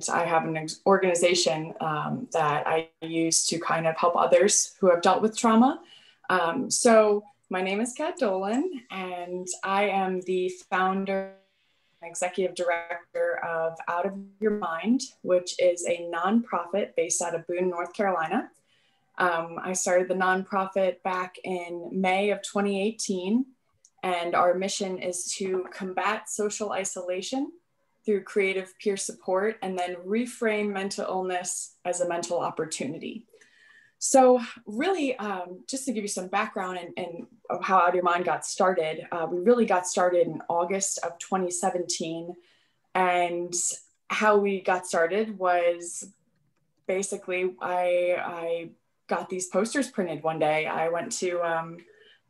I have an organization that I use to kind of help others who have dealt with trauma. So my name is Kat Dolan, and I am the founder and executive director of Out of Your Mind, which is a nonprofit based out of Boone, North Carolina. I started the nonprofit back in May of 2018, and our mission is to combat social isolation through creative peer support and then reframe mental illness as a mental opportunity. So really, just to give you some background and how Out of Your Mind got started, we really got started in August of 2017. And how we got started was basically, I got these posters printed one day. I went to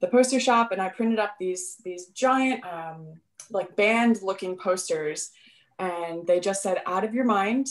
the poster shop and I printed up these giant like band looking posters, and they just said Out of Your Mind,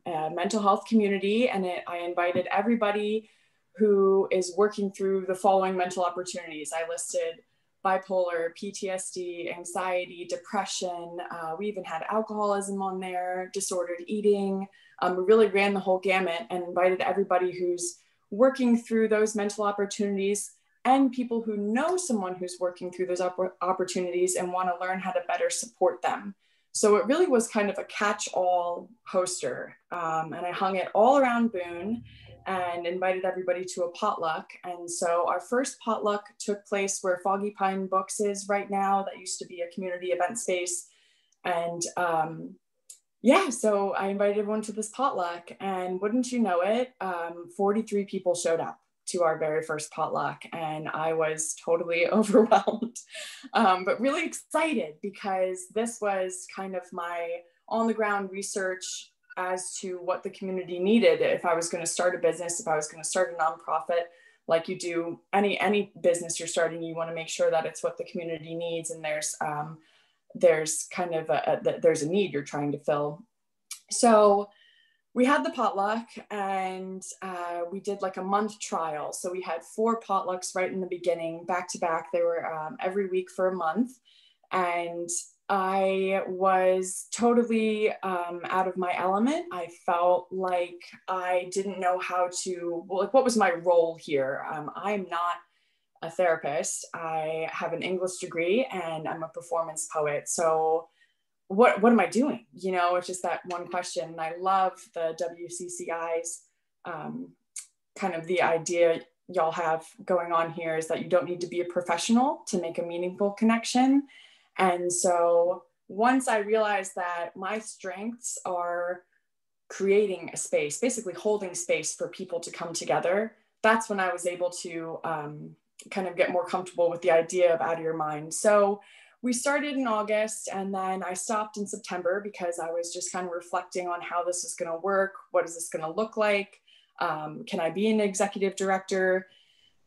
mental health community. And I invited everybody who is working through the following mental opportunities. I listed bipolar, PTSD, anxiety, depression. We even had alcoholism on there, disordered eating. We really ran the whole gamut and invited everybody who's working through those mental opportunities and people who know someone who's working through those opportunities and want to learn how to better support them. So it really was kind of a catch-all poster. And I hung it all around Boone and invited everybody to a potluck. And so our first potluck took place where Foggy Pine Books is right now. That used to be a community event space. And yeah, so I invited everyone to this potluck, and wouldn't you know it, 43 people showed up to our very first potluck, and I was totally overwhelmed, but really excited because this was kind of my on the ground research as to what the community needed. If I was going to start a business, if I was going to start a nonprofit, like you do any business you're starting, you want to make sure that it's what the community needs, and there's kind of there's a need you're trying to fill. So we had the potluck, and we did like a month trial. So we had 4 potlucks right in the beginning, back to back. They were every week for a month. And I was totally out of my element. I felt like I didn't know how to, like, what was my role here? I'm not a therapist. I have an English degree and I'm a performance poet. So what am I doing? You know, it's just that one question. And I love the WCCI's kind of the idea y'all have going on here is that you don't need to be a professional to make a meaningful connection. And so once I realized that my strengths are creating a space, basically holding space for people to come together, that's when I was able to kind of get more comfortable with the idea of Out of Your Mind. So we started in August, and then I stopped in September because I was just kind of reflecting on how this is going to work. What is this going to look like? Can I be an executive director?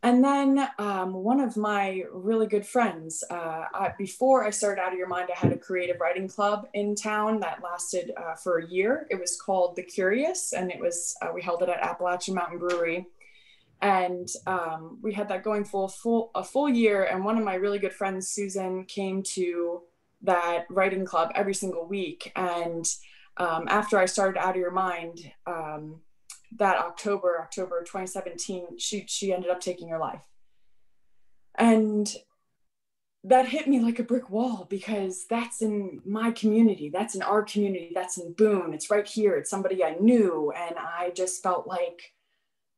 And then one of my really good friends, before I started Out of Your Mind, I had a creative writing club in town that lasted for a year. It was called The Curious, and it was we held it at Appalachian Mountain Brewery. And we had that going for a full year. And one of my really good friends, Susan, came to that writing club every single week. And after I started Out of Your Mind, that October 2017, she ended up taking her life. And that hit me like a brick wall, because that's in my community, that's in our community, that's in Boone, it's right here, it's somebody I knew. And I just felt like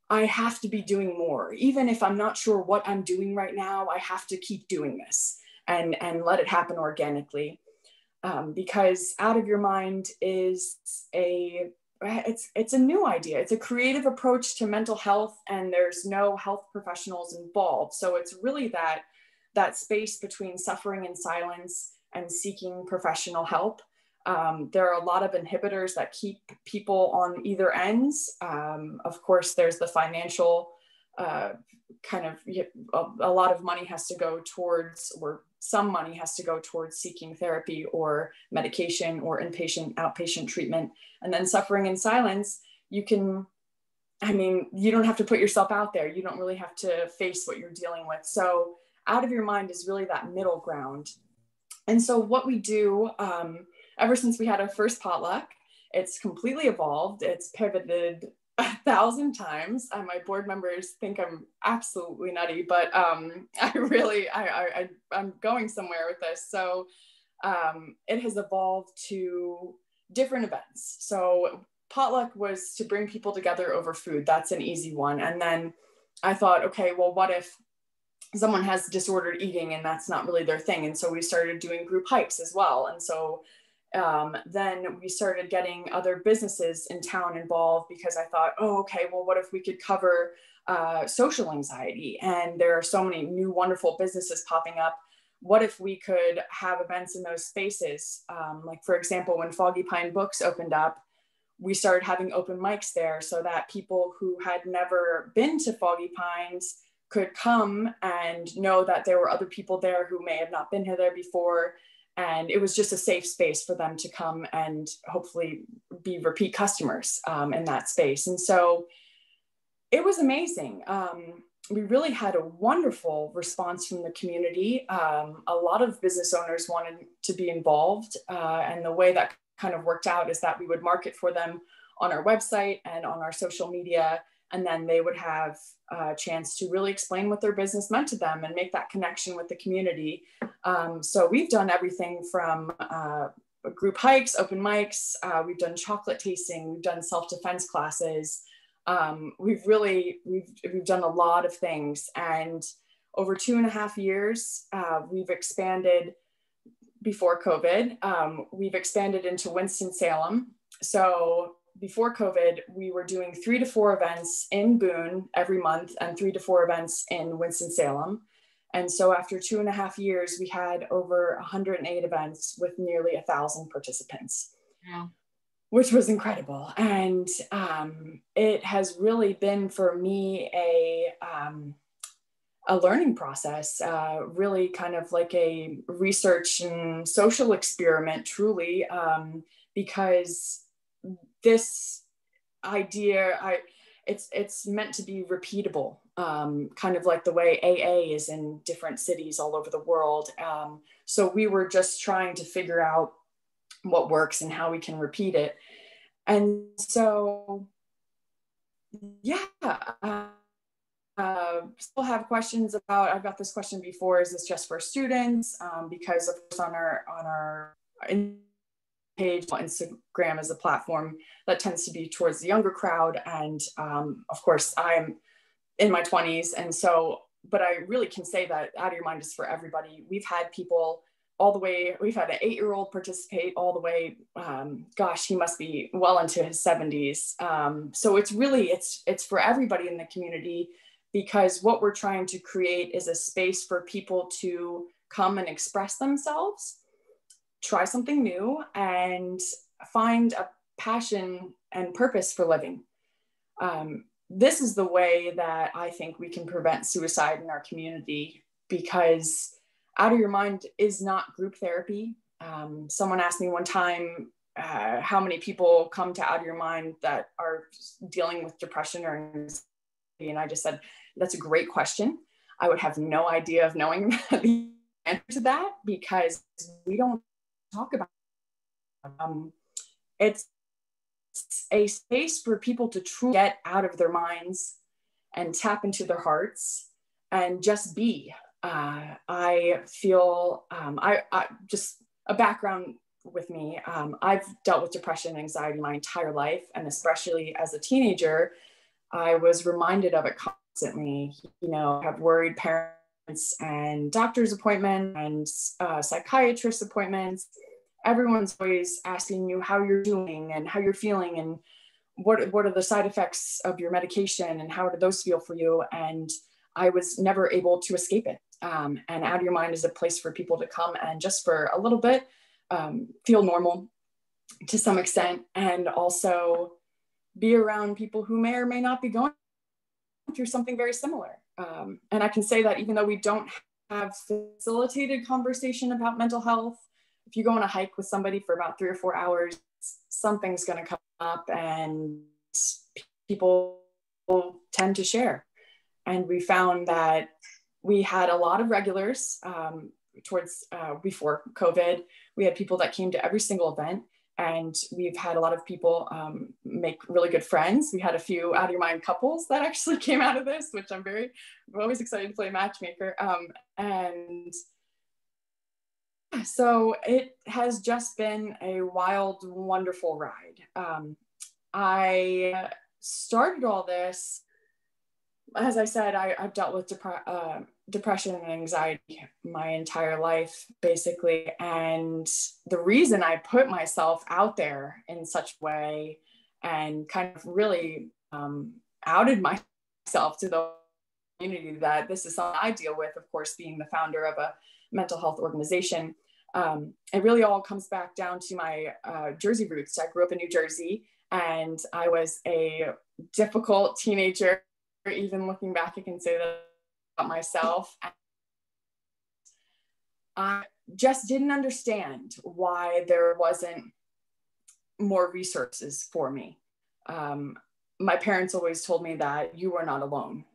I have to be doing more. Even if I'm not sure what I'm doing right now, I have to keep doing this and let it happen organically. Because Out of Your Mind is it's a new idea. It's a creative approach to mental health, and there's no health professionals involved. So it's really that space between suffering in silence and seeking professional help. There are a lot of inhibitors that keep people on either ends. Of course, there's the financial kind of, a lot of money has to go towards, or some money has to go towards seeking therapy or medication or inpatient, outpatient treatment. And then suffering in silence, you don't have to put yourself out there. You don't really have to face what you're dealing with. So Out of Your Mind is really that middle ground. And so what we do, ever since we had our first potluck, It's completely evolved. It's pivoted 1,000 times. My board members think I'm absolutely nutty, but I'm going somewhere with this. So it has evolved to different events. So potluck was to bring people together over food. That's an easy one. And then I thought, okay, well, what if someone has disordered eating and that's not really their thing? And so we started doing group hikes as well. And so then we started getting other businesses in town involved, because I thought, oh, okay, well, what if we could cover social anxiety? And there are so many new wonderful businesses popping up. What if we could have events in those spaces? Like, for example, when Foggy Pine Books opened up, we started having open mics there so that people who had never been to Foggy Pines could come and know that there were other people there who may have not been there before. And it was just a safe space for them to come and hopefully be repeat customers in that space. And so it was amazing. We really had a wonderful response from the community. A lot of business owners wanted to be involved. And the way that kind of worked out is that we would market for them on our website and on our social media. And then they would have a chance to really explain what their business meant to them and make that connection with the community. So we've done everything from group hikes, open mics, we've done chocolate tasting, we've done self-defense classes. We've done a lot of things. And over 2.5 years, we've expanded before COVID. We've expanded into Winston-Salem. So before COVID, we were doing 3 to 4 events in Boone every month and 3 to 4 events in Winston-Salem. And so after 2.5 years, we had over 108 events with nearly 1,000 participants, wow, which was incredible. And it has really been for me a learning process, really kind of like a research and social experiment, truly, because this idea, it's meant to be repeatable, kind of like the way AA is in different cities all over the world. So we were just trying to figure out what works and how we can repeat it. And so, yeah, still have questions about, I've got this question before, is this just for students? Because of course on our page, Instagram is a platform that tends to be towards the younger crowd. And of course I'm in my 20s. And so, but I really can say that Out of Your Mind is for everybody. We've had people all the way, we've had an 8-year-old participate all the way, gosh, he must be well into his 70s. So it's really, it's for everybody in the community, because what we're trying to create is a space for people to come and express themselves, try something new, and find a passion and purpose for living. This is the way that I think we can prevent suicide in our community, because Out of Your Mind is not group therapy. Someone asked me one time how many people come to Out of Your Mind that are dealing with depression or anxiety, and I just said, that's a great question. I would have no idea of knowing the answer to that, because we don't talk about it. It's a space for people to truly get out of their minds and tap into their hearts and just be. I feel, I just a background with me. I've dealt with depression and anxiety my entire life. And especially as a teenager, I was reminded of it constantly. You know, I have worried parents and doctor's appointments and psychiatrist appointments. Everyone's always asking you how you're doing and how you're feeling and what are the side effects of your medication and how do those feel for you? And I was never able to escape it. And Out of Your Mind is a place for people to come and just for a little bit feel normal to some extent, and also be around people who may or may not be going through something very similar. And I can say that even though we don't have facilitated conversation about mental health, if you go on a hike with somebody for about 3 or 4 hours, something's going to come up and people tend to share. And we found that we had a lot of regulars towards before COVID. We had people that came to every single event. And we've had a lot of people make really good friends. We had a few out of your mind couples that actually came out of this, which I'm always excited to play matchmaker. And so it has just been a wild, wonderful ride. I started all this, as I said, I've dealt with depression and anxiety my entire life, basically. And the reason I put myself out there in such a way and kind of really outed myself to the community that this is something I deal with, of course, being the founder of a mental health organization. It really all comes back down to my Jersey roots. I grew up in New Jersey, and I was a difficult teenager. Even looking back, I can say that about myself. I just didn't understand why there wasn't more resources for me. My parents always told me that you were not alone.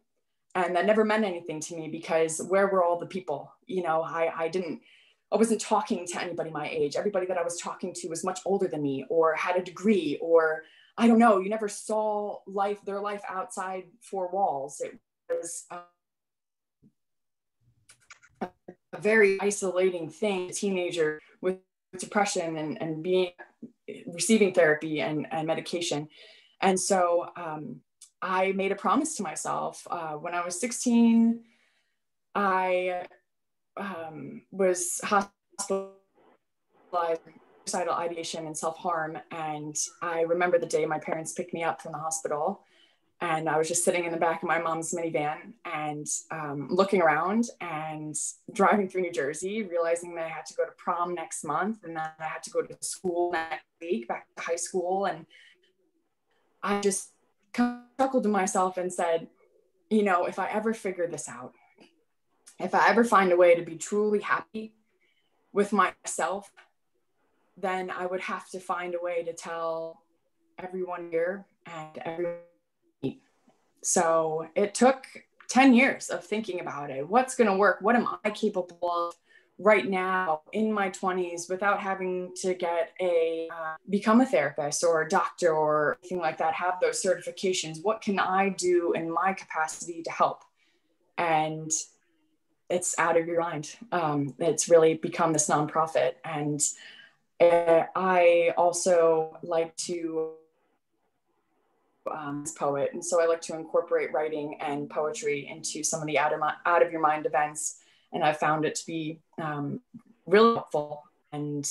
And that never meant anything to me, because where were all the people? I wasn't talking to anybody my age. Everybody that I was talking to was much older than me, or had a degree, or I don't know. You never saw their life outside four walls. It was a very isolating thing, a teenager with depression and receiving therapy and medication. And so I made a promise to myself when I was 16. I was hospitalized, suicidal ideation and self-harm. And I remember the day my parents picked me up from the hospital, and I was just sitting in the back of my mom's minivan and looking around and driving through New Jersey, realizing that I had to go to prom next month, and then I had to go to school next week, back to high school. And I just chuckled to myself and said, if I ever figure this out, if I ever find a way to be truly happy with myself, then I would have to find a way to tell everyone here and everyone. So it took 10 years of thinking about it. What's going to work? What am I capable of right now in my 20s without having to become a therapist or a doctor or anything like that, have those certifications? What can I do in my capacity to help? And it's Out of Your Mind. It's really become this nonprofit. And I also like to poet, and so I like to incorporate writing and poetry into some of the out of your mind events, and I found it to be really helpful and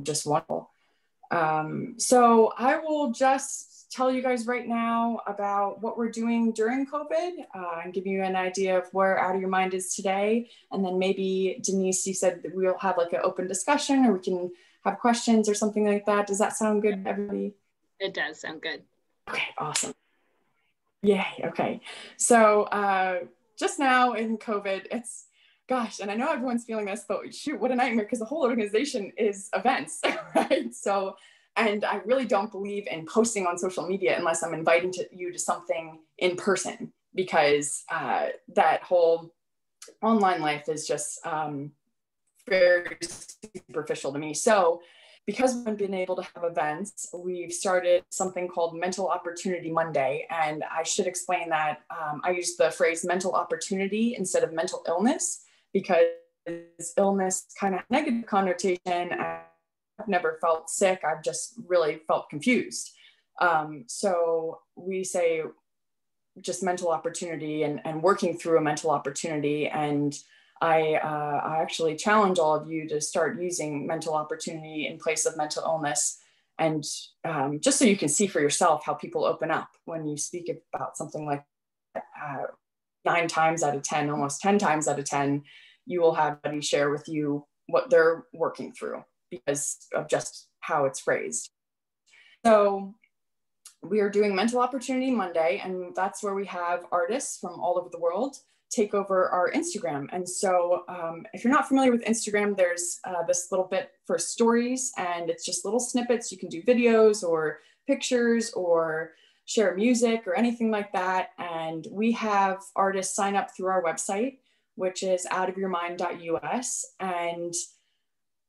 just wonderful. So I will just tell you guys right now about what we're doing during COVID and give you an idea of where Out of Your Mind is today, and then maybe Denise, you said that we'll have like an open discussion, or we can have questions or something like that. Does that sound good to everybody? It does sound good. Okay, awesome. Yay, okay. So just now in COVID, gosh, and I know everyone's feeling this, but shoot, what a nightmare, because the whole organization is events, right? So, and I really don't believe in posting on social media unless I'm inviting you to something in person, because that whole online life is just very superficial to me. So because we've been able to have events, we've started something called Mental Opportunity Monday. And I should explain that I use the phrase mental opportunity instead of mental illness, because illness kind of negative connotation. I've never felt sick. I've just really felt confused. So we say just mental opportunity and working through a mental opportunity. And I actually challenge all of you to start using mental opportunity in place of mental illness. And just so you can see for yourself how people open up when you speak about something like that. 9 times out of 10, almost 10 times out of 10, you will have somebody share with you what they're working through because of just how it's phrased. So we are doing Mental Opportunity Monday, and that's where we have artists from all over the world take over our Instagram. And so if you're not familiar with Instagram, there's this little bit for stories, and it's just little snippets. You can do videos or pictures or share music or anything like that. And we have artists sign up through our website, which is outofyourmind.us. And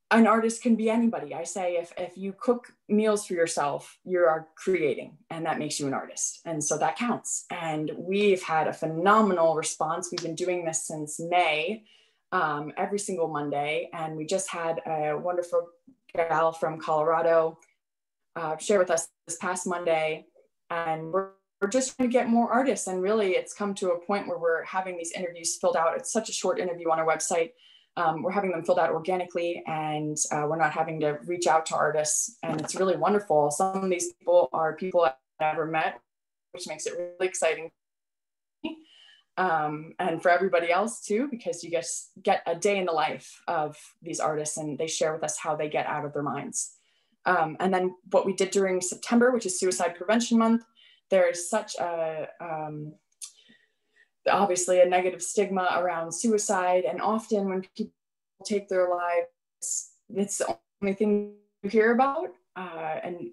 an artist can be anybody. I say if you cook meals for yourself, you are creating, and that makes you an artist. And so that counts. And we've had a phenomenal response. We've been doing this since May, every single Monday. And we just had a wonderful gal from Colorado share with us this past Monday. And we're just trying to get more artists. And really, it's come to a point where we're having these interviews filled out. It's such a short interview on our website. We're having them filled out organically, and we're not having to reach out to artists. And it's really wonderful. Some of these people are people I've never met, which makes it really exciting. And for everybody else too, because you just get a day in the life of these artists, and they share with us how they get out of their minds. And then what we did during September, which is Suicide Prevention Month, there's such a obviously a negative stigma around suicide. And often when people take their lives, it's the only thing you hear about. And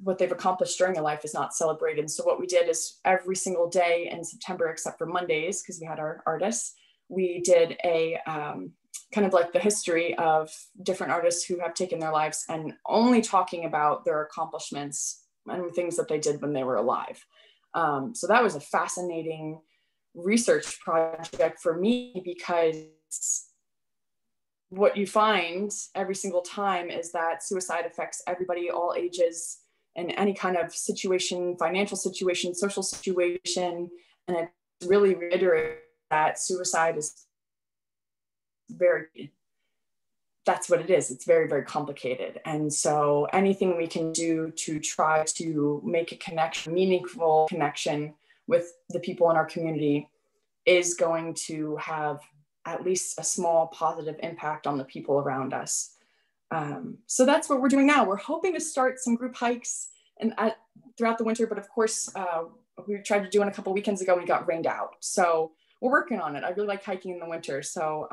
what they've accomplished during their life is not celebrated. So what we did is every single day in September, except for Mondays, because we had our artists, we did a kind of like the history of different artists who have taken their lives, and only talking about their accomplishments and things that they did when they were alive. So that was a fascinating research project for me, because what you find every single time is that suicide affects everybody, all ages, in any kind of situation, financial situation, social situation. And it really reiterates that suicide is that's what it is. It's very, very complicated. And so anything we can do to try to make a connection, meaningful connection with the people in our community, is going to have at least a small positive impact on the people around us. So that's what we're doing now. We're hoping to start some group hikes throughout the winter, but of course, we tried to do it a couple weekends ago and we got rained out. So we're working on it. I really like hiking in the winter. So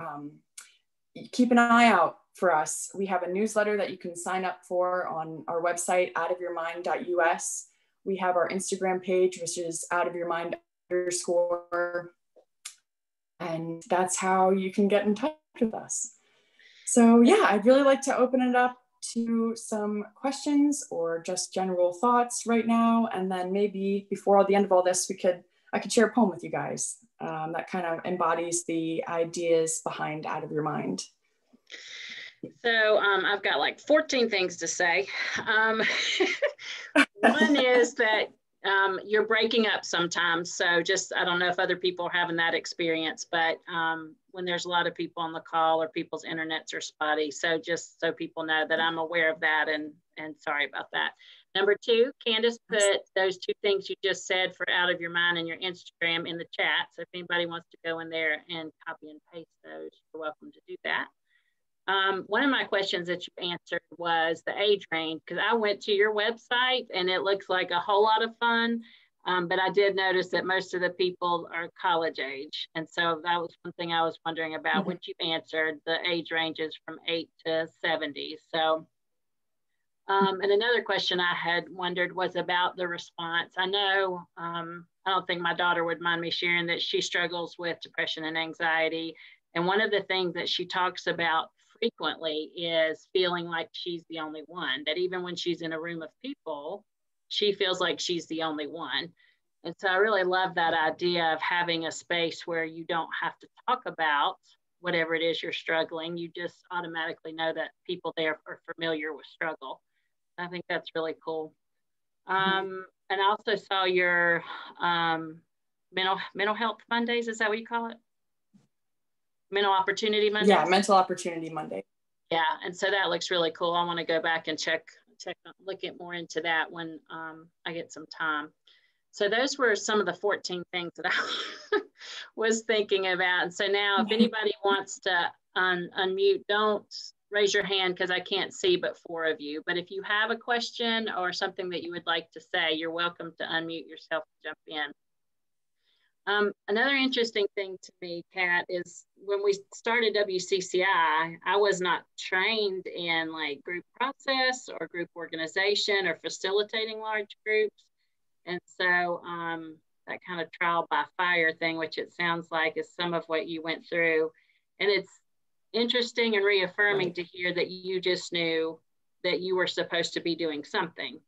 keep an eye out for us. We have a newsletter that you can sign up for on our website, outofyourmind.us. We have our Instagram page, which is outofyourmind_. And that's how you can get in touch with us. So yeah, I'd really like to open it up to some questions or just general thoughts right now. And then maybe before the end of all this, I could share a poem with you guys that kind of embodies the ideas behind Out of Your Mind. So I've got like 14 things to say. One is that you're breaking up sometimes. So I don't know if other people are having that experience, but when there's a lot of people on the call or people's internets are spotty. So just so people know that I'm aware of that, and sorry about that. Number two, Candace put those two things you just said for Out of Your Mind and your Instagram in the chat. So if anybody wants to go in there and copy and paste those, you're welcome to do that. One of my questions that you answered was the age range, because I went to your website and it looks like a whole lot of fun, but I did notice that most of the people are college age. And so that was one thing I was wondering about, which you answered. The age ranges from 8 to 70. So, and another question I had wondered was about the response. I know, I don't think my daughter would mind me sharing that she struggles with depression and anxiety. And one of the things that she talks about frequently is feeling like she's the only one, that even when she's in a room of people, she feels like she's the only one. And so I really love that idea of having a space where you don't have to talk about whatever it is you're struggling. You just automatically know that people there are familiar with struggle. I think that's really cool. And I also saw your mental health Mondays. Is that what you call it? Mental Opportunity Monday? Yeah, Mental Opportunity Monday. Yeah, and so that looks really cool. I want to go back and look at more into that when I get some time. So those were some of the 14 things that I was thinking about. And so now if anybody wants to unmute, don't raise your hand because I can't see but 4 of you. But if you have a question or something that you would like to say, you're welcome to unmute yourself and jump in. Another interesting thing to me, Kat, is when we started WCCI, I was not trained in like group process or group organization or facilitating large groups. And so that kind of trial by fire thing, which it sounds like is some of what you went through. And interesting and reaffirming to hear that you just knew that you were supposed to be doing something.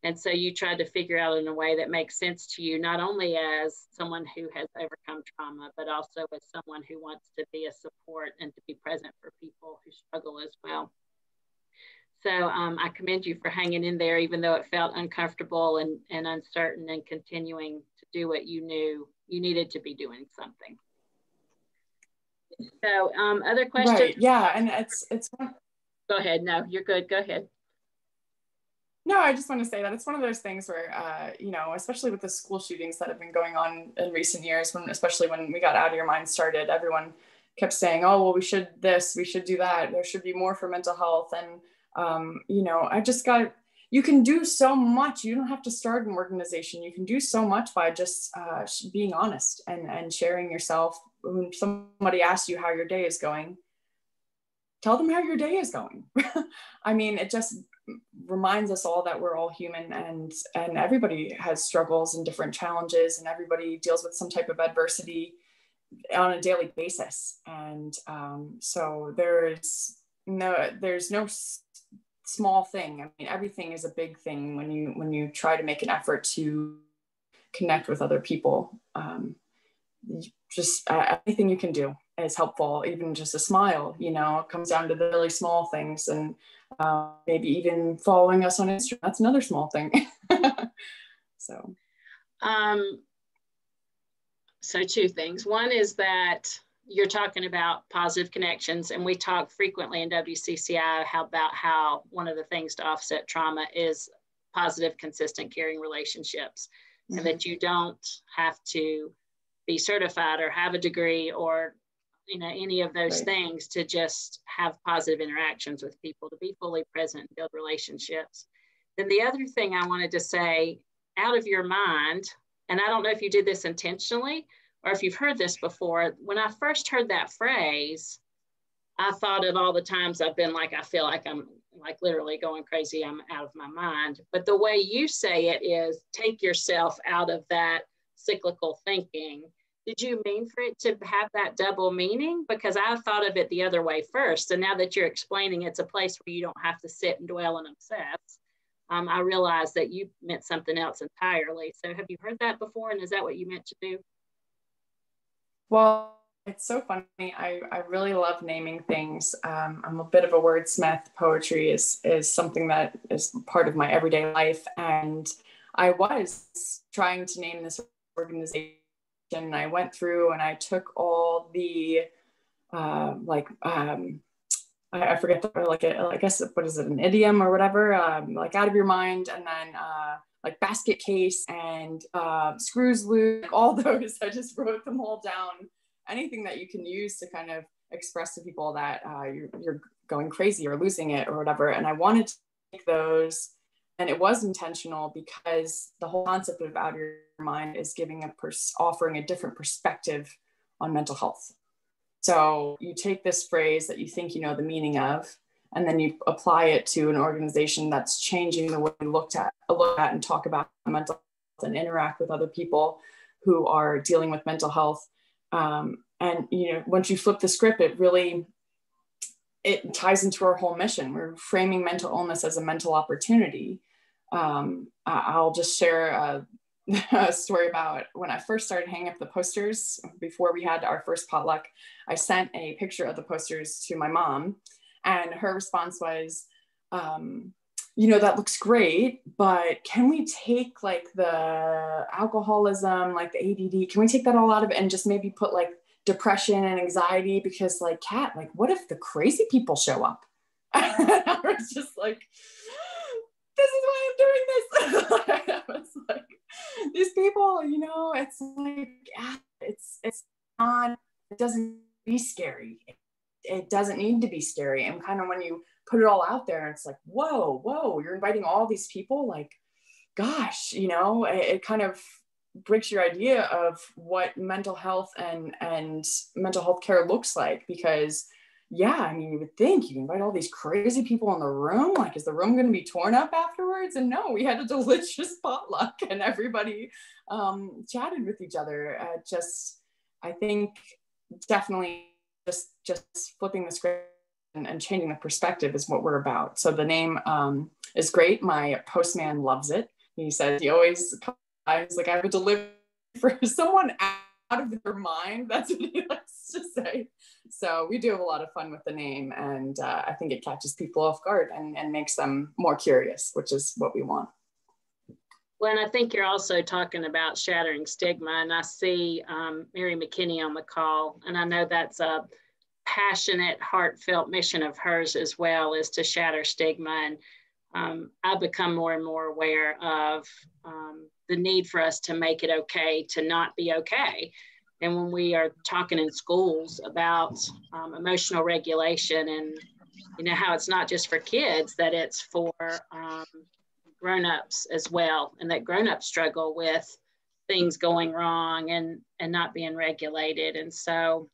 And so you tried to figure out in a way that makes sense to you, not only as someone who has overcome trauma, but also as someone who wants to be a support and to be present for people who struggle as well. So I commend you for hanging in there, even though it felt uncomfortable and uncertain, and continuing to do what you knew you needed to be doing something. So other questions? Right, yeah, and it's Go ahead. No, you're good. Go ahead. No, I just want to say that it's one of those things where, you know, especially with the school shootings that have been going on in recent years, especially when we got Out of Your Mind started, everyone kept saying, oh, well, we should this, we should do that. There should be more for mental health. And, you know, you can do so much. You don't have to start an organization. You can do so much by just being honest and sharing yourself. When somebody asks you how your day is going, tell them how your day is going. I mean, it just reminds us all that we're all human, and everybody has struggles and different challenges, and everybody deals with some type of adversity on a daily basis. And so there's no small thing. I mean, everything is a big thing when you try to make an effort to connect with other people. Just anything you can do is helpful. Even just a smile, you know, it comes down to the really small things. And maybe even following us on Instagram, that's another small thing. So two things. One is that you're talking about positive connections, and we talk frequently in WCCI about how one of the things to offset trauma is positive, consistent, caring relationships. Mm-hmm. And that you don't have to be certified or have a degree or, you know, any of those things to just have positive interactions with people, to be fully present and build relationships. Then the other thing I wanted to say, out of your mind, and I don't know if you did this intentionally or if you've heard this before, when I first heard that phrase, I thought of all the times I've been like, I feel like I'm like literally going crazy, I'm out of my mind. But the way you say it is take yourself out of that cyclical thinking. Did you mean for it to have that double meaning? Because I thought of it the other way first. And now that you're explaining it's a place where you don't have to sit and dwell and obsess, I realized that you meant something else entirely. So have you heard that before? And is that what you meant to do? Well, it's so funny. I really love naming things. I'm a bit of a wordsmith. Poetry is something that is part of my everyday life. And I was trying to name this organization. And I went through and I took all the I forget I guess what is it, an idiom or whatever, like out of your mind, and then like basket case and screws loose, like all those. I just wrote them all down. Anything that you can use to kind of express to people that you're going crazy or losing it or whatever. And I wanted to take those. And it was intentional because the whole concept of Out of Your Mind is offering a different perspective on mental health. So you take this phrase that you think you know the meaning of, and then you apply it to an organization that's changing the way we look at and talk about mental health and interact with other people who are dealing with mental health. And you know, once you flip the script, it ties into our whole mission. We're framing mental illness as a mental opportunity. I'll just share a story about when I first started hanging up the posters. Before we had our first potluck, I sent a picture of the posters to my mom, and her response was, you know, that looks great, but can we take like the alcoholism, like the ADD, can we take that all out of it and just maybe put like depression and anxiety? Because like, Kat, like what if the crazy people show up? I was just like, this is why I'm doing this. I was like, these people, you know, it's like, it's not, it doesn't be scary. It doesn't need to be scary. And kind of when you put it all out there, it's like, whoa, you're inviting all these people, like, gosh, you know, it kind of breaks your idea of what mental health and mental health care looks like. Because yeah, I mean, you would think you invite all these crazy people in the room, like, is the room going to be torn up afterwards? And no, we had a delicious potluck and everybody chatted with each other. I think definitely just flipping the script and changing the perspective is what we're about. So the name is great. My postman loves it. He says, he always comes, he's like, I have a delivery for someone out of their mind. That's what he likes to say. So we do have a lot of fun with the name, and I think it catches people off guard and makes them more curious, which is what we want. Well, and I think you're also talking about Shattering Stigma, and I see Mary McKinney on the call, and I know that's a passionate, heartfelt mission of hers as well, is to shatter stigma. And I've become more and more aware of the need for us to make it okay to not be okay. And when we are talking in schools about emotional regulation, and you know how it's not just for kids, that it's for grown-ups as well, and that grown-ups struggle with things going wrong and not being regulated. And so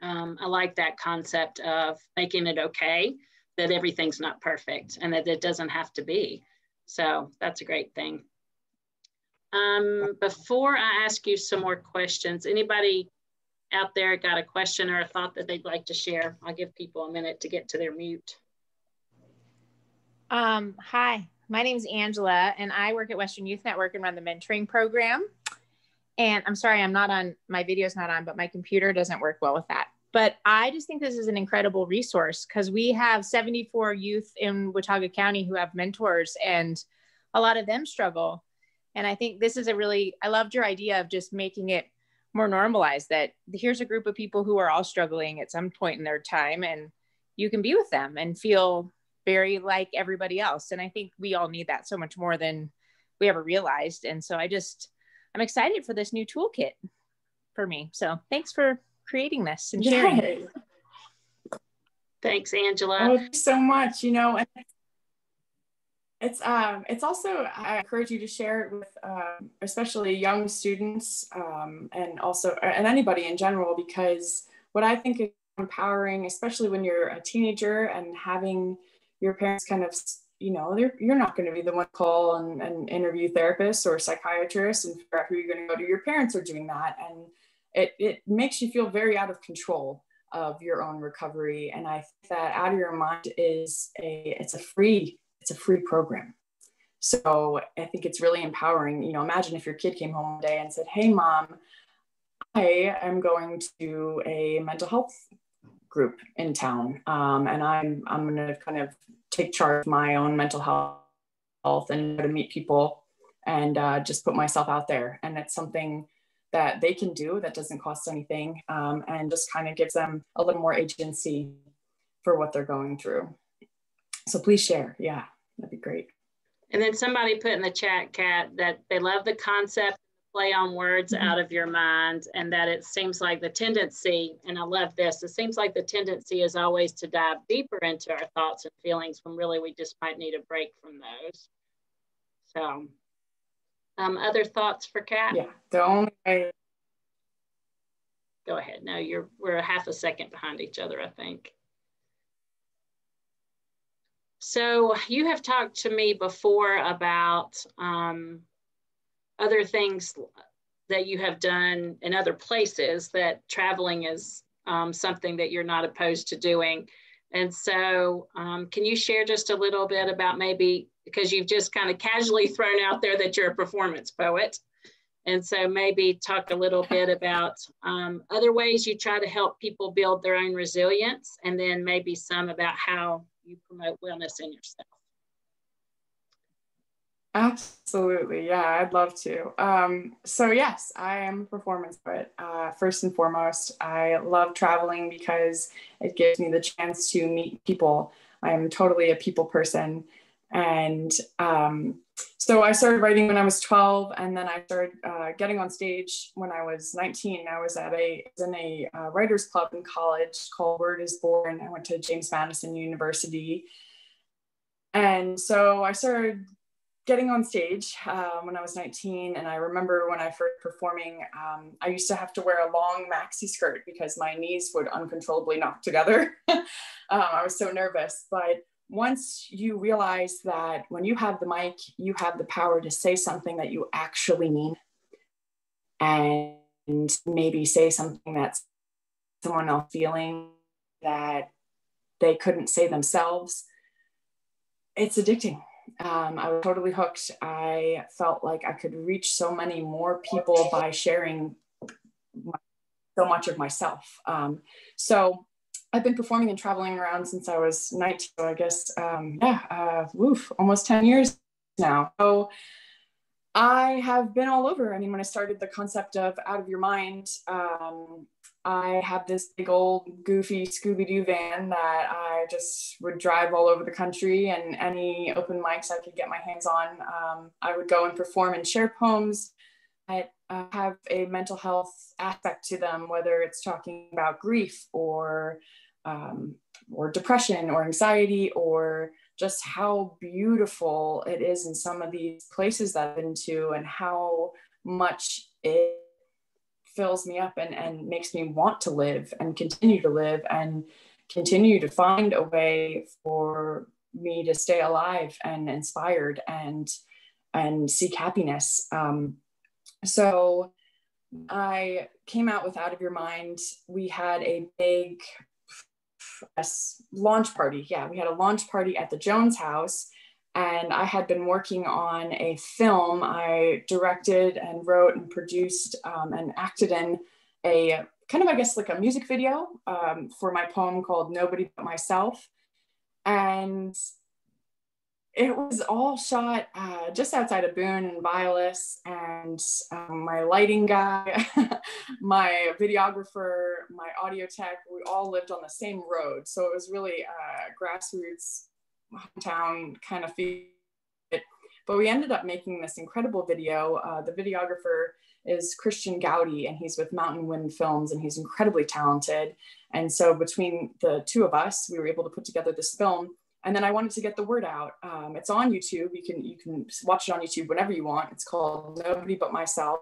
I like that concept of making it okay that everything's not perfect and that it doesn't have to be. So that's a great thing. Before I ask you some more questions, anybody out there got a question or a thought that they'd like to share? I'll give people a minute to get to their mute. Hi, my name is Angela, and I work at Western Youth Network and run the mentoring program. And I'm sorry, my video's not on, but my computer doesn't work well with that. But I just think this is an incredible resource, because we have 74 youth in Watauga County who have mentors, and a lot of them struggle. And I think this is I loved your idea of just making it more normalized, that here's a group of people who are all struggling at some point in their time, and you can be with them and feel very like everybody else. And I think we all need that so much more than we ever realized. And so I'm excited for this new toolkit for me. So thanks for creating this and sharing. Yay. Thanks, Angela. Oh, thanks so much. You know, and it's also, I encourage you to share it with especially young students and also and anybody in general, because what I think is empowering, especially when you're a teenager and having your parents kind of, you know, you're not going to be the one to call and interview therapists or psychiatrists and figure out who you're going to go to. Your parents are doing that, and it makes you feel very out of control of your own recovery. And I think that Out of Your Mind is it's a free program. So I think it's really empowering. You know, imagine if your kid came home one day and said, "Hey, Mom, I am going to a mental health group in town, and I'm going to kind of take charge of my own mental health and to meet people and just put myself out there." And it's something that they can do that doesn't cost anything, and just kind of gives them a little more agency for what they're going through. So please share. Yeah, that'd be great. And then somebody put in the chat, Kat, that they love the concept, play on words, Out of Your Mind, and that it seems like the tendency, and I love this, it seems like the tendency is always to dive deeper into our thoughts and feelings when really we just might need a break from those. So other thoughts for Kat? Yeah, the only way. Go ahead. No, we're a half a second behind each other, I think. So you have talked to me before about other things that you have done in other places, that traveling is something that you're not opposed to doing. And so can you share just a little bit about, maybe, because you've just kind of casually thrown out there that you're a performance poet. And so maybe talk a little bit about other ways you try to help people build their own resilience, and then maybe some about how you promote wellness in yourself. Absolutely. Yeah, I'd love to. So yes, I am a performance poet. First and foremost, I love traveling because it gives me the chance to meet people. I am totally a people person. And so I started writing when I was 12, and then I started getting on stage when I was 19. I was in a writers club in college called Word is Born. I went to James Madison University. And so I started getting on stage when I was 19. And I remember when I first performing, I used to have to wear a long maxi skirt because my knees would uncontrollably knock together. I was so nervous. But once you realize that when you have the mic, you have the power to say something that you actually mean, and maybe say something that's someone else feeling that they couldn't say themselves. It's addicting. I was totally hooked. I felt like I could reach so many more people by sharing so much of myself. So I've been performing and traveling around since I was 19. So I guess, almost 10 years now. So I have been all over. I mean, when I started the concept of Out of Your Mind, I have this big old goofy Scooby-Doo van that I just would drive all over the country, and any open mics I could get my hands on, I would go and perform and share poems that have a mental health aspect to them, whether it's talking about grief or depression or anxiety, or just how beautiful it is in some of these places that I've been to, and how much it fills me up and makes me want to live and continue to live and continue to find a way for me to stay alive and inspired and seek happiness. So I came out with Out of Your Mind. We had a big launch party. Yeah, we had a launch party at the Jones house. And I had been working on a film. I directed and wrote and produced and acted in a kind of, I guess, like a music video for my poem called Nobody But Myself. And it was all shot just outside of Boone and Vilas. And my lighting guy, my videographer, my audio tech, we all lived on the same road. So it was really grassroots hometown kind of feel. But we ended up making this incredible video. The videographer is Christian Gowdy, and he's with Mountain Wind Films, and he's incredibly talented. And so between the two of us, we were able to put together this film. And then I wanted to get the word out. It's on YouTube. You can watch it on YouTube whenever you want. It's called Nobody But Myself.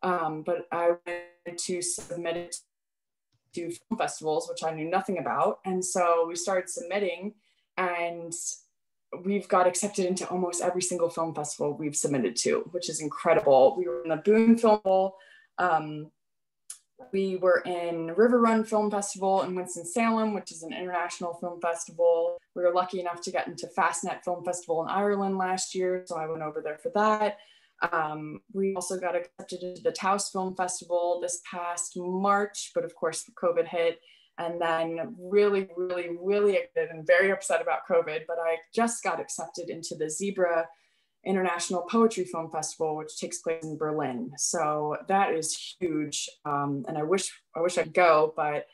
But I wanted to submit it to film festivals, which I knew nothing about. And so we started submitting, and we've got accepted into almost every single film festival we've submitted to, which is incredible. We were in the Boone Film Festival. We were in River Run Film Festival in Winston-Salem, which is an international film festival. We were lucky enough to get into Fastnet Film Festival in Ireland last year, so I went over there for that. We also got accepted into the Taos Film Festival this past March, but of course COVID hit. And then really, really, really excited and very upset about COVID, but I just got accepted into the Zebra International Poetry Film Festival, which takes place in Berlin. So that is huge. And I wish I could go, but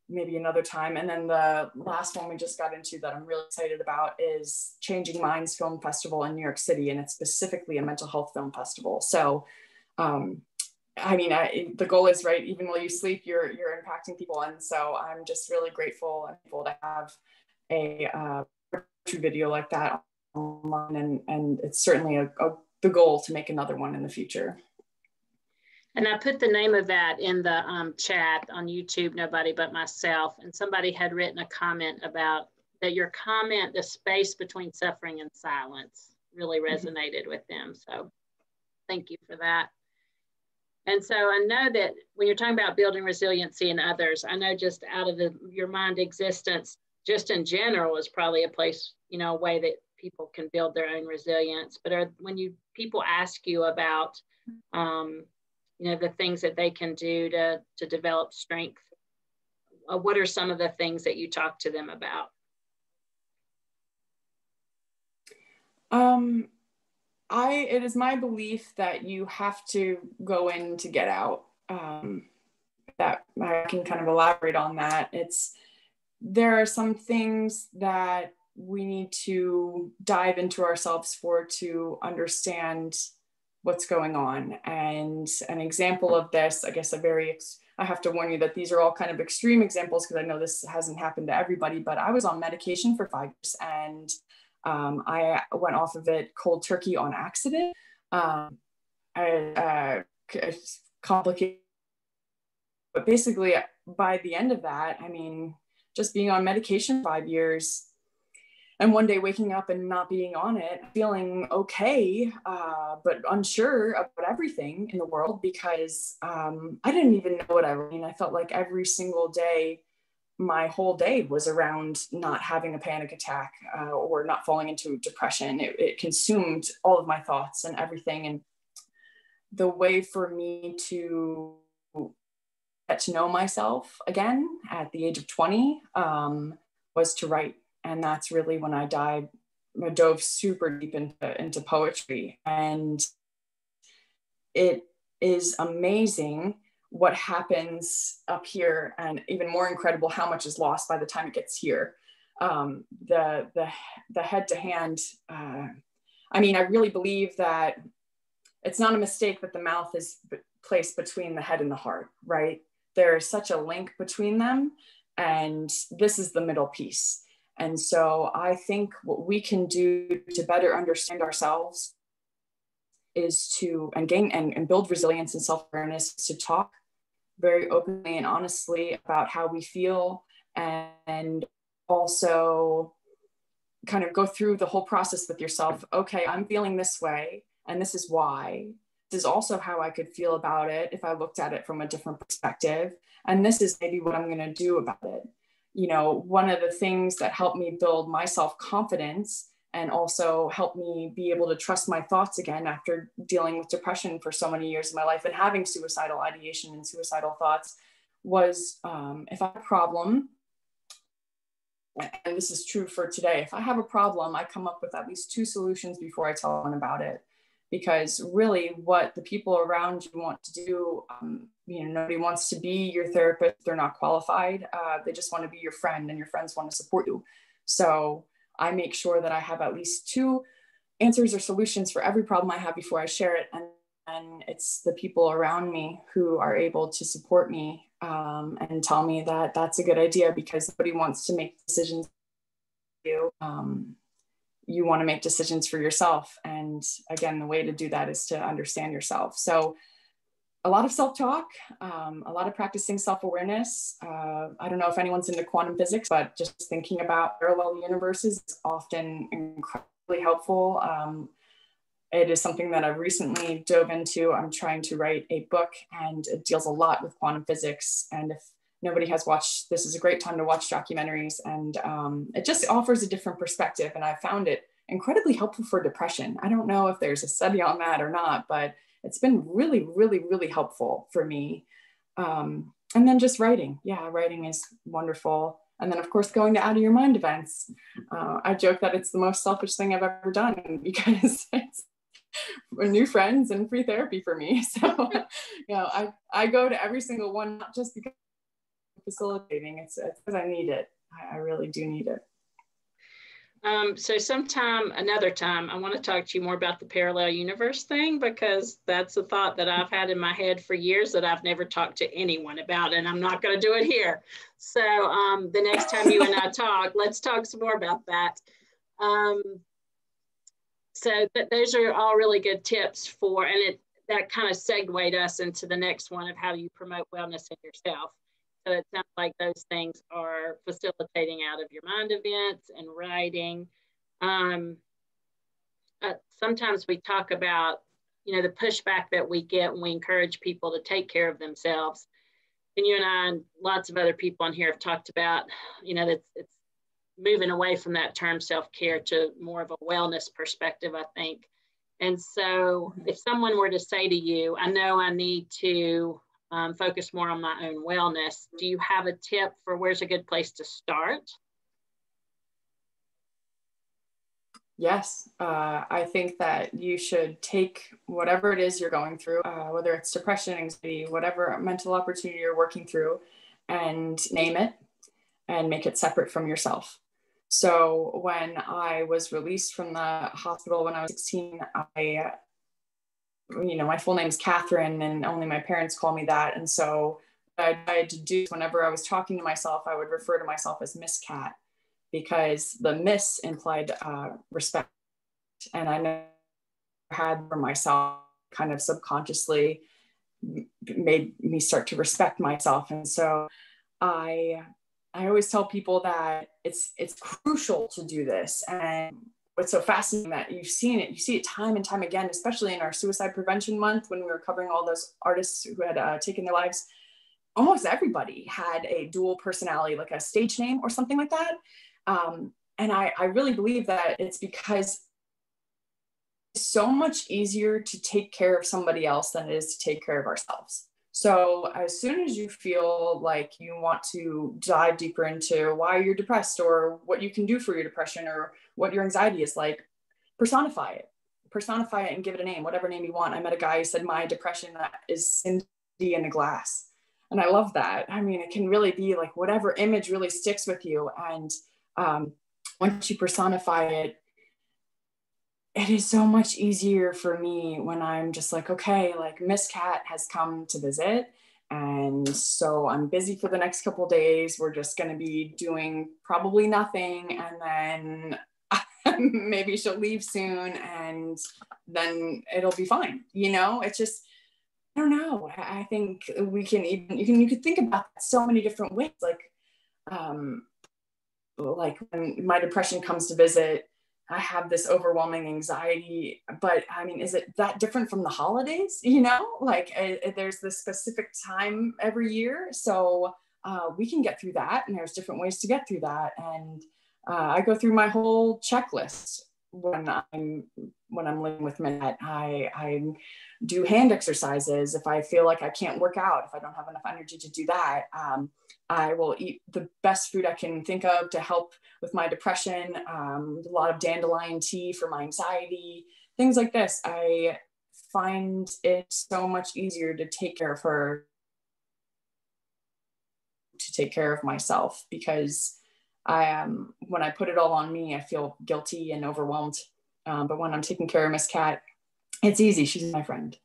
maybe another time. And then the last one we just got into that I'm really excited about is Changing Minds Film Festival in New York City. And it's specifically a mental health film festival. So, I mean, the goal is, right, even while you sleep, you're impacting people. And so I'm just really grateful and able to have a video like that online. And it's certainly the goal to make another one in the future. And I put the name of that in the chat on YouTube, Nobody But Myself. And somebody had written a comment about that your comment, the space between suffering and silence, really resonated with them. So thank you for that. And so I know that when you're talking about building resiliency in others, I know just out of your mind existence, just in general, is probably a place, a way that people can build their own resilience. But when people ask you about, the things that they can do to develop strength, what are some of the things that you talk to them about? It is my belief that you have to go in to get out. That I can kind of elaborate on that. There are some things that we need to dive into ourselves to understand what's going on. And an example of this, I guess I have to warn you that these are all kind of extreme examples because I know this hasn't happened to everybody, but I was on medication for 5 years and I went off of it cold turkey on accident. It's complicated, but basically by the end of that, I mean, just being on medication 5 years, And one day waking up and not being on it, feeling okay, but unsure about everything in the world because I didn't even know what I mean. I felt like every single day, my whole day was around not having a panic attack or not falling into depression. It consumed all of my thoughts and everything. And the way for me to get to know myself again at the age of 20 was to write. And that's really when I dove super deep into poetry. And it is amazing what happens up here, and even more incredible how much is lost by the time it gets here. The head to hand. I mean, I really believe that it's not a mistake that the mouth is placed between the head and the heart, right? There is such a link between them, and this is the middle piece. And so I think what we can do to better understand ourselves is to gain and build resilience and self-awareness, to talk very openly and honestly about how we feel, and also kind of go through the whole process with yourself. Okay, I'm feeling this way, and this is why. This is also how I could feel about it if I looked at it from a different perspective. And this is maybe what I'm going to do about it. You know, one of the things that helped me build my self-confidence and also helped me be able to trust my thoughts again after dealing with depression for so many years of my life and having suicidal ideation and suicidal thoughts was if I have a problem, and this is true for today, if I have a problem, I come up with at least 2 solutions before I tell anyone about it. Because really what the people around you want to do, you know, nobody wants to be your therapist. They're not qualified. They just want to be your friend, and your friends want to support you. So I make sure that I have at least 2 answers or solutions for every problem I have before I share it. And it's the people around me who are able to support me and tell me that that's a good idea, because nobody wants to make decisions for you. You want to make decisions for yourself. And again, the way to do that is to understand yourself. So a lot of self-talk, a lot of practicing self-awareness. I don't know if anyone's into quantum physics, but just thinking about parallel universes is often incredibly helpful. It is something that I've recently dove into. I'm trying to write a book, and it deals a lot with quantum physics. And if nobody has watched, this is a great time to watch documentaries, and it just offers a different perspective. And I found it incredibly helpful for depression. I don't know if there's a study on that or not, but it's been really, really, really helpful for me. And then just writing. Yeah, writing is wonderful. And then of course, going to Out of Your Mind events. I joke that it's the most selfish thing I've ever done, because it's new friends and free therapy for me. So, you know, I go to every single one, not just because I'm facilitating, it's because I need it. I really do need it. So another time, I want to talk to you more about the parallel universe thing, because that's a thought that I've had in my head for years that I've never talked to anyone about, and I'm not going to do it here. So the next time you and I talk, let's talk some more about that. So those are all really good tips for, and that kind of segued us into the next one of how you promote wellness in yourself. So it sounds like those things are facilitating Out of Your Mind events and writing. Sometimes we talk about, you know, the pushback that we get when we encourage people to take care of themselves. And you and I and lots of other people on here have talked about, you know, that it's moving away from that term self-care to more of a wellness perspective, I think. And so if someone were to say to you, I know I need to focus more on my own wellness, do you have a tip for where's a good place to start? Yes, I think that you should take whatever it is you're going through, whether it's depression, anxiety, whatever mental opportunity you're working through, and name it and make it separate from yourself. So when I was released from the hospital when I was 16, my full name is Catherine, and only my parents call me that. And so what I tried to do, whenever I was talking to myself, I would refer to myself as Miss Cat, because the Miss implied respect. And I never had for myself, kind of subconsciously made me start to respect myself. And so I I always tell people that it's crucial to do this. And what's so fascinating that you see it time and time again, especially in our suicide prevention month, when we were covering all those artists who had taken their lives. Almost everybody had a dual personality, like a stage name or something like that. And I really believe that it's because it's so much easier to take care of somebody else than it is to take care of ourselves. So as soon as you feel like you want to dive deeper into why you're depressed or what you can do for your depression or what your anxiety is like, personify it and give it a name, whatever name you want. I met a guy who said, my depression is Cindy in a glass. And I love that. I mean, it can really be like whatever image really sticks with you. And once you personify it, it is so much easier for me when I'm just like, okay, like Miss Cat has come to visit. And so I'm busy for the next couple of days. We're just going to be doing probably nothing. And then maybe she'll leave soon and then it'll be fine. You know, it's just, I don't know. I think we can even, you could think about so many different ways. Like when my depression comes to visit, I have this overwhelming anxiety, but I mean, is it that different from the holidays? You know, like there's this specific time every year. So we can get through that. And there's different ways to get through that. And I go through my whole checklist when I'm living with Matt. I do hand exercises. If I feel like I can't work out, if I don't have enough energy to do that, I will eat the best food I can think of to help with my depression. A lot of dandelion tea for my anxiety, things like this. I find it so much easier to take care of her, to take care of myself, because when I put it all on me, I feel guilty and overwhelmed. But when I'm taking care of Miss Cat, it's easy. She's my friend.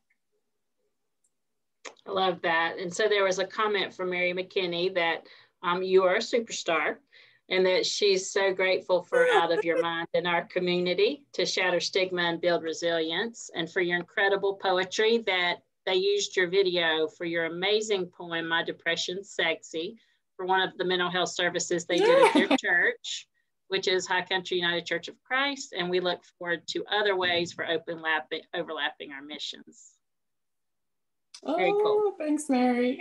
I love that. And so there was a comment from Mary McKinney that you are a superstar and that she's so grateful for Out of Your Mind in our community to shatter stigma and build resilience, and for your incredible poetry, that they used your video for your amazing poem, My Depression's Sexy, for one of the mental health services they did at their church, which is High Country United Church of Christ. And we look forward to other ways for overlapping our missions. Very cool. Thanks, Mary.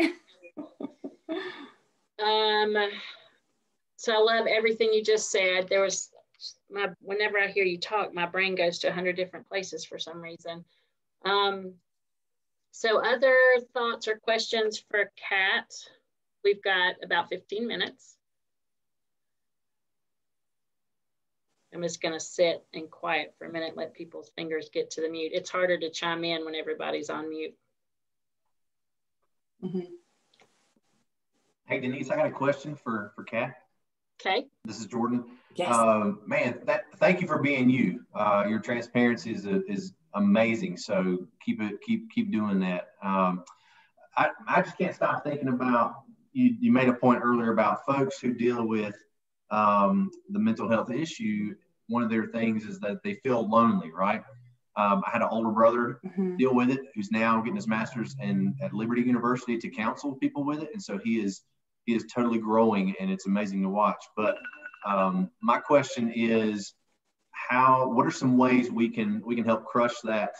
So I love everything you just said. Whenever I hear you talk, my brain goes to 100 different places for some reason. So other thoughts or questions for Kat? We've got about 15 minutes. I'm just going to sit and quiet for a minute, let people's fingers get to the mute. It's harder to chime in when everybody's on mute. Mm-hmm. Hey, Denise, I got a question for Kat. Okay. This is Jordan. Yes. Man, thank you for being you. Your transparency is amazing. So keep doing that. I just can't stop thinking about, you made a point earlier about folks who deal with the mental health issue. One of their things is that they feel lonely, right? I had an older brother deal with it, who's now getting his master's at Liberty University to counsel people with it. And so he is totally growing, and it's amazing to watch. But my question is, what are some ways we can help crush that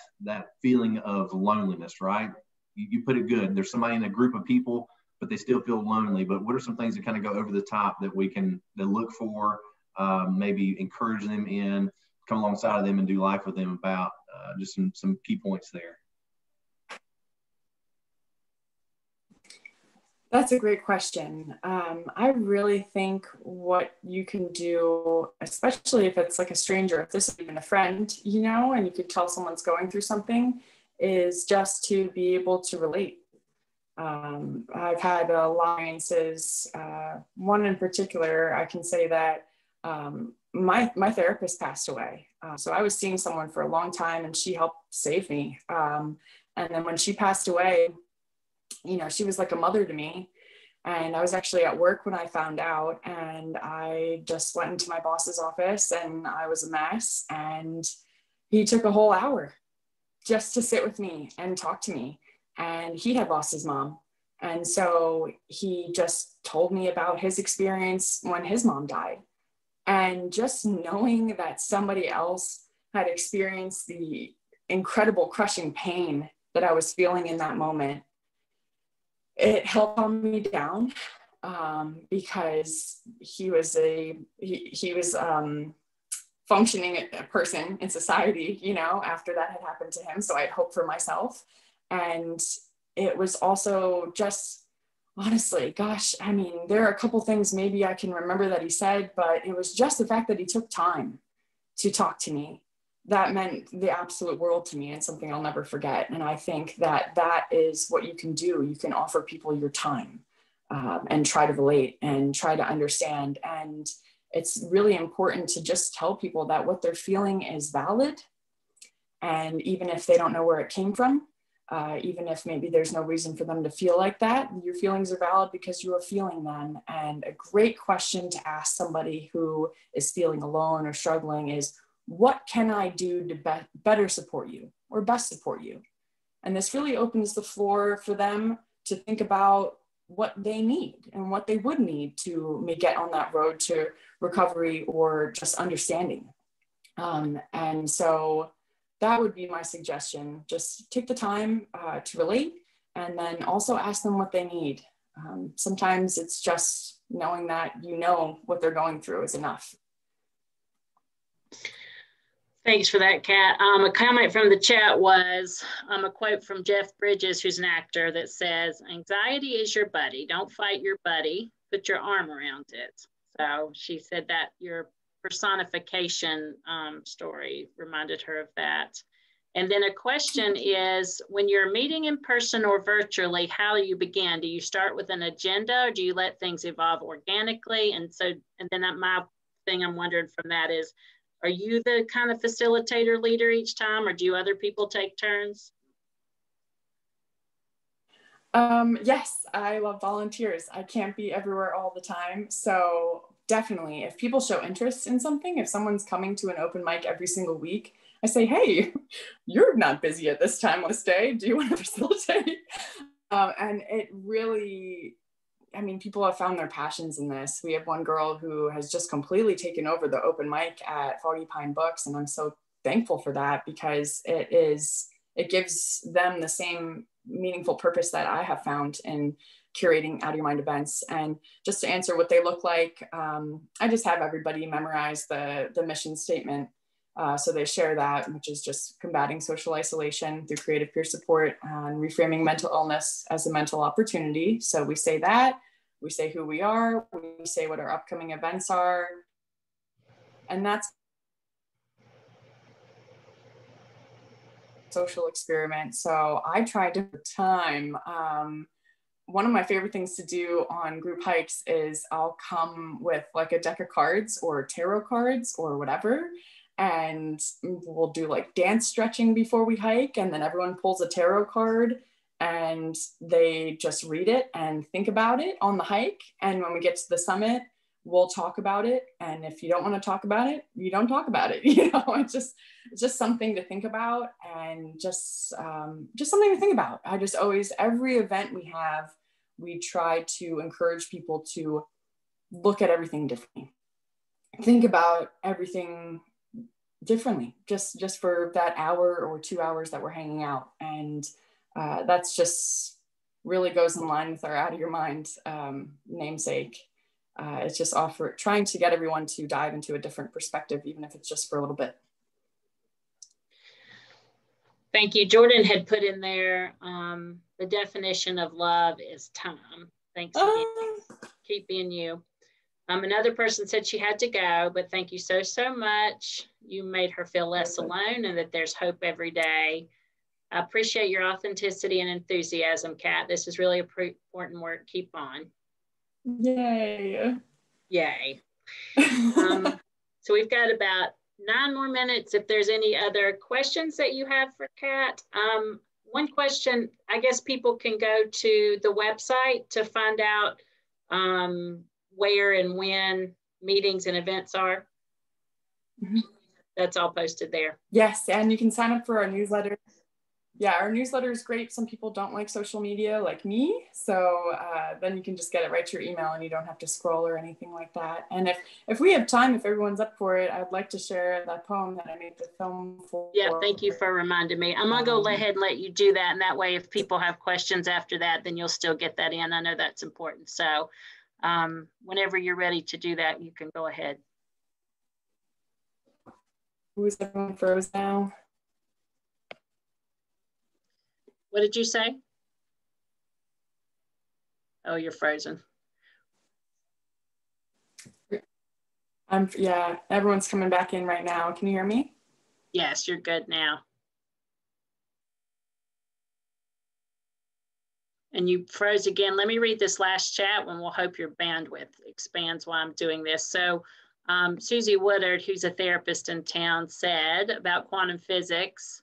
feeling of loneliness, right? You put it good. There's somebody in a group of people, but they still feel lonely. But what are some things that kind of go over the top that we can look for, maybe encourage them in, come alongside of them and do life with them about just some key points there? That's a great question. I really think what you can do, especially if it's like a stranger, if this is even a friend, you know, and you could tell someone's going through something, is just to be able to relate. I've had alliances, one in particular, I can say that my therapist passed away. So I was seeing someone for a long time and she helped save me. And then when she passed away, you know, she was like a mother to me. And I was actually at work when I found out, and I just went into my boss's office and I was a mess. And he took a whole hour just to sit with me and talk to me. And he had lost his mom. And so he just told me about his experience when his mom died. And just knowing that somebody else had experienced the incredible crushing pain that I was feeling in that moment, it helped calm me down, because he was functioning a person in society, you know, after that had happened to him. So I had hope for myself. And it was also just, honestly, gosh, I mean, there are a couple things maybe I can remember that he said, but it was just the fact that he took time to talk to me. That meant the absolute world to me, and something I'll never forget. And I think that that is what you can do. You can offer people your time, and try to relate and try to understand. And it's really important to just tell people that what they're feeling is valid. And even if they don't know where it came from, even if maybe there's no reason for them to feel like that, your feelings are valid because you are feeling them. And a great question to ask somebody who is feeling alone or struggling is, what can I do to better support you or best support you? And this really opens the floor for them to think about what they need and what they would need to get on that road to recovery or just understanding. And so that would be my suggestion. Just take the time to relate, and then also ask them what they need. Sometimes it's just knowing that you know what they're going through is enough. Thanks for that, Kat. A comment from the chat was a quote from Jeff Bridges, who's an actor, that says, "Anxiety is your buddy. Don't fight your buddy. Put your arm around it." So she said that your personification story reminded her of that. And then a question is, when you're meeting in person or virtually, how do you begin? Do you start with an agenda, or do you let things evolve organically? And then my thing I'm wondering from that is, are you the kind of facilitator leader each time, or do other people take turns? Yes, I love volunteers. I can't be everywhere all the time. So definitely, if people show interest in something, if someone's coming to an open mic every single week, I say, hey, you're not busy at this time on this day. Do you want to facilitate? And it really, I mean, people have found their passions in this. We have one girl who has just completely taken over the open mic at Foggy Pine Books. And I'm so thankful for that, because it gives them the same meaningful purpose that I have found in curating Out of Your Mind events. And just to answer what they look like, I just have everybody memorize the mission statement. So they share that, which is just combating social isolation through creative peer support and reframing mental illness as a mental opportunity. So we say that, we say who we are, we say what our upcoming events are, and that's social experiment. So I tried to time. One of my favorite things to do on group hikes is I'll come with like a deck of cards or tarot cards or whatever, and we'll do like dance stretching before we hike, and then everyone pulls a tarot card and they just read it and think about it on the hike. And when we get to the summit, we'll talk about it. And if you don't want to talk about it, you don't talk about it. You know, it's just something to think about, and just something to think about. I just always, every event we have, we try to encourage people to look at everything differently, think about everything differently, just for that hour or 2 hours that we're hanging out. And that's just really goes in line with our Out of Your Mind namesake. It's just trying to get everyone to dive into a different perspective, even if it's just for a little bit. Thank you. Jordan had put in there, the definition of love is time. Thanks. Keep being you. Another person said she had to go, but thank you so much. You made her feel less alone, and that there's hope every day. I appreciate your authenticity and enthusiasm, Kat. This is really important work. Keep on. Yay. Yay. So we've got about 9 more minutes. If there's any other questions that you have for Kat. One question, I guess people can go to the website to find out where and when meetings and events are. Mm-hmm. That's all posted there. Yes, and you can sign up for our newsletter. yeah, our newsletter is great. Some people don't like social media like me. So then you can just get it right to your email and you don't have to scroll or anything like that. And if we have time, if everyone's up for it, I'd like to share that poem that I made the film for. Yeah, thank you for reminding me. I'm gonna go ahead and let you do that. And that way, if people have questions after that, then you'll still get that in. I know that's important. So whenever you're ready to do that, you can go ahead. Who's everyone froze now? What did you say? Oh, you're frozen. Yeah, everyone's coming back in right now. Can you hear me? Yes, you're good now. And you froze again. Let me read this last chat and we'll hope your bandwidth expands while I'm doing this. So Susie Woodard, who's a therapist in town, said about quantum physics,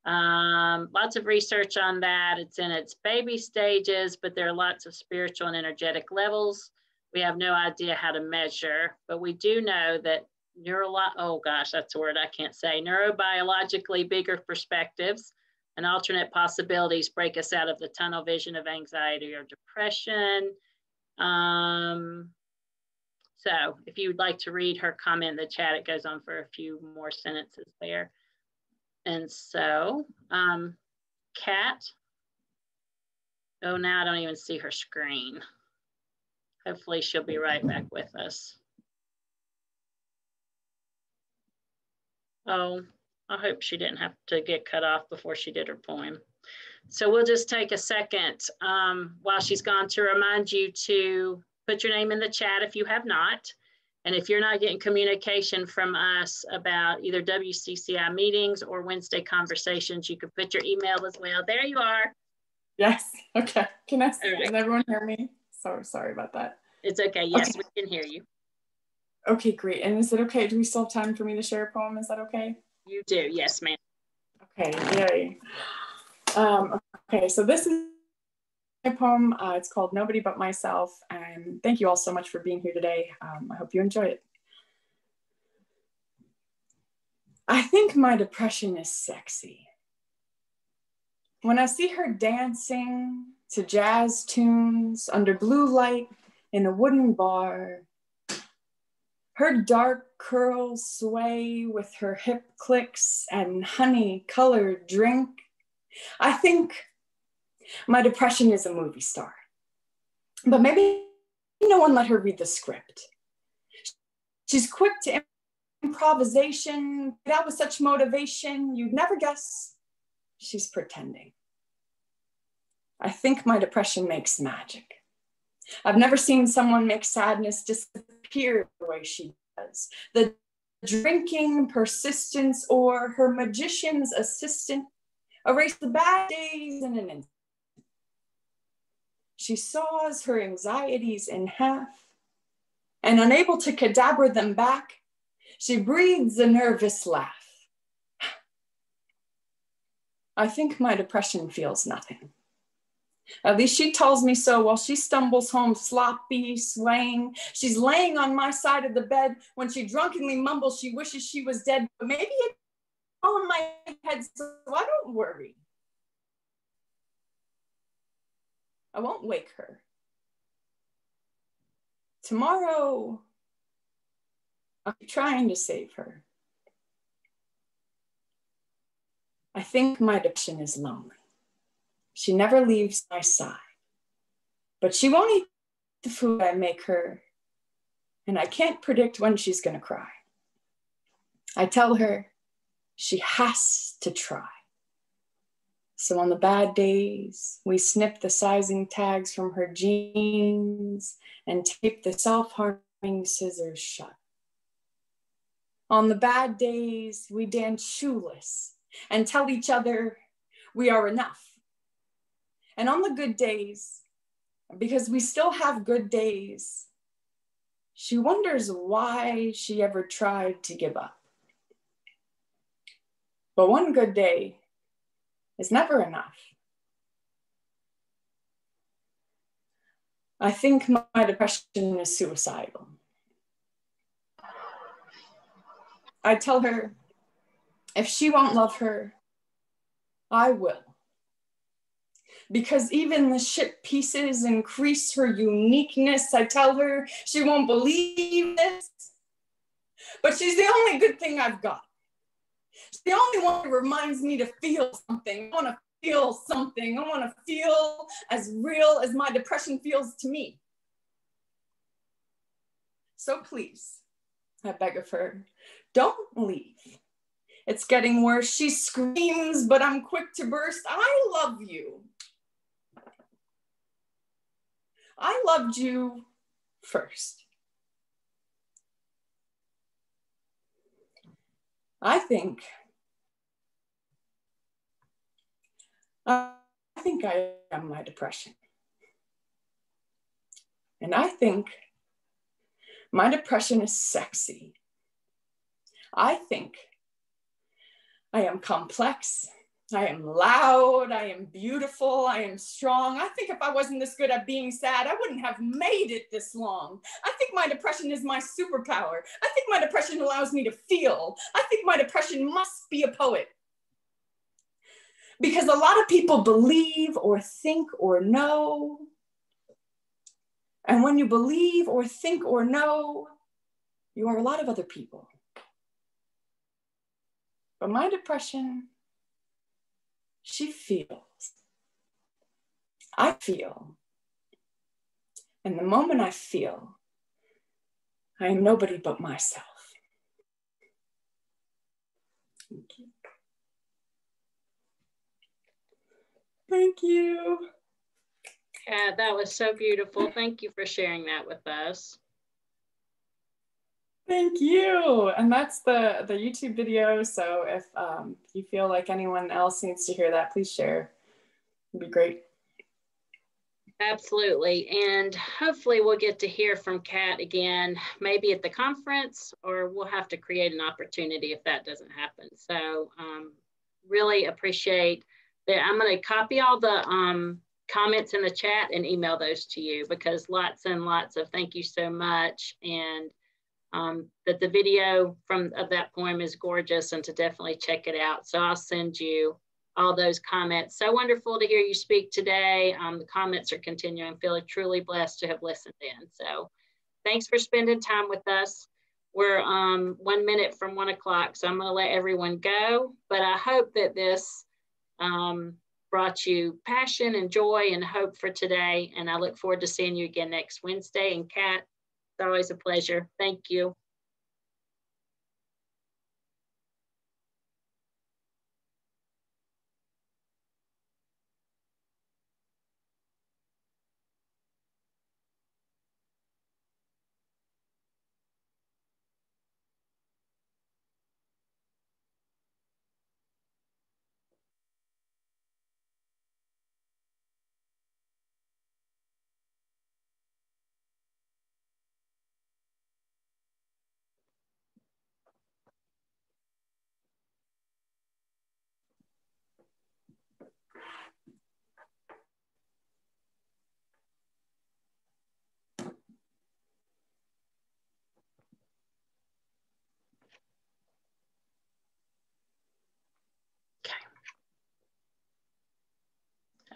lots of research on that. It's in its baby stages, but there are lots of spiritual and energetic levels. We have no idea how to measure, but we do know that neurobiologically bigger perspectives and alternate possibilities break us out of the tunnel vision of anxiety or depression. So if you would like to read her comment in the chat, it goes on for a few more sentences there. And so, Kat, oh, now I don't even see her screen. Hopefully she'll be right back with us. Oh, I hope she didn't have to get cut off before she did her poem. So we'll just take a second while she's gone to remind you to put your name in the chat if you have not. And if you're not getting communication from us about either WCCI meetings or Wednesday conversations, you can put your email as well. There you are. Yes, okay. Can everyone hear me? So sorry about that. It's okay, yes, okay. We can hear you. Okay, great. And is it okay? Do we still have time for me to share a poem? Is that okay? You do, yes, ma'am. Okay, yay. Okay, so this is my poem. It's called Nobody But Myself. And thank you all so much for being here today. I hope you enjoy it. I think my depression is sexy. When I see her dancing to jazz tunes under blue light in a wooden bar, her dark curls sway with her hip clicks and honey-colored drink, I think my depression is a movie star. But maybe no one let her read the script. She's quick to improvisation, that with such motivation, you'd never guess she's pretending. I think my depression makes magic. I've never seen someone make sadness disappear the way she does. The drinking persistence or her magician's assistant erase the bad days in an instant. She saws her anxieties in half, and unable to cadaver them back, she breathes a nervous laugh. I think my depression feels nothing. At least she tells me so while she stumbles home sloppy, swaying. She's laying on my side of the bed when she drunkenly mumbles she wishes she was dead, but maybe it's all in my head, so I don't worry. I won't wake her. Tomorrow, I'll be trying to save her. I think my depression is lonely. She never leaves my side, but she won't eat the food I make her, and I can't predict when she's gonna cry. I tell her she has to try. So on the bad days, we snip the sizing tags from her jeans and tape the self-harming scissors shut. On the bad days, we dance shoeless and tell each other we are enough. And on the good days, because we still have good days, she wonders why she ever tried to give up. But one good day is never enough. I think my depression is suicidal. I tell her if she won't love her, I will. Because even the shit pieces increase her uniqueness. I tell her she won't believe this, but she's the only good thing I've got. She's the only one who reminds me to feel something. I want to feel something. I want to feel as real as my depression feels to me. So please, I beg of her, don't leave. It's getting worse. She screams, but I'm quick to burst. I love you. I loved you first. I think I am my depression. And I think my depression is sexy. I think I am complex. I am loud. I am beautiful. I am strong. I think if I wasn't this good at being sad, I wouldn't have made it this long. I think my depression is my superpower. I think my depression allows me to feel. I think my depression must be a poet. Because a lot of people believe or think or know. And when you believe or think or know, you are a lot of other people. But my depression, she feels. I feel. And the moment I feel, I am nobody but myself. Thank you. Thank you. Yeah, that was so beautiful. Thank you for sharing that with us. Thank you. And that's the YouTube video. So if you feel like anyone else needs to hear that, please share. It'd be great. Absolutely. And hopefully we'll get to hear from Kat again, maybe at the conference, or we'll have to create an opportunity if that doesn't happen. So really appreciate that. I'm going to copy all the comments in the chat and email those to you, because lots and lots of thank you so much. And that the video of that poem is gorgeous, and to definitely check it out. So I'll send you all those comments. So wonderful to hear you speak today. The comments are continuing. Feeling truly blessed to have listened in. So thanks for spending time with us. We're 1 minute from 1 o'clock, so I'm going to let everyone go. But I hope that this brought you passion and joy and hope for today. And I look forward to seeing you again next Wednesday. And Kat, it's always a pleasure. Thank you.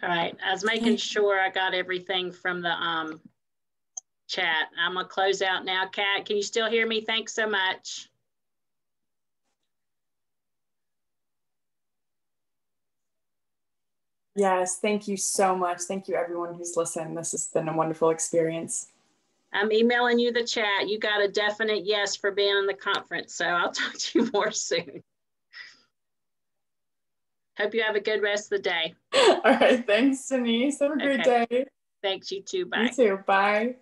All right, I was making sure I got everything from the chat. I'm gonna close out now. Kat, can you still hear me? Thanks so much. Yes, thank you so much. Thank you everyone who's listened. This has been a wonderful experience. I'm emailing you the chat. You got a definite yes for being on the conference. So I'll talk to you more soon. Hope you have a good rest of the day. All right, thanks, Denise. Have a great day. Thanks, you too. Bye. You too. Bye.